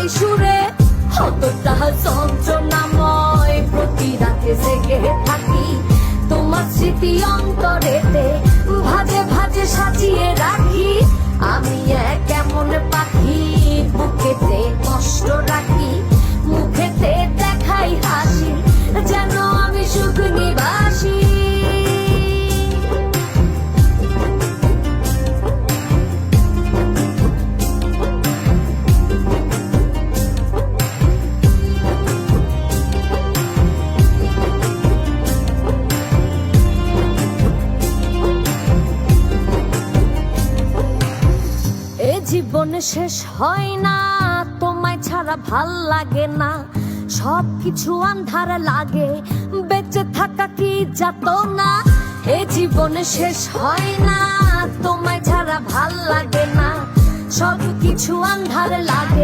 এই সুরে কতটা যন্ত্রণাময়, প্রতি রাতে জেগে থাকি তোমার স্মৃতি অন্তরেতে ভাজে ভাজে সাজিয়ে রাখি। আমি এক এমন পাখি বুকেতে কষ্ট রাখি, মুখেতে দেখাই হাসি, যেন আমি সুখ নিবাসী। জীবনে শেষ হয় না, তোমায় ছাড়া ভাল লাগে না, সবকিছু আন্ধার লাগে, বেঁচে থাকা কি যাতনা। এ জীবনে শেষ হয় না, তোমায় ছাড়া ভাল লাগে না, সবকিছু আন্ধার লাগে।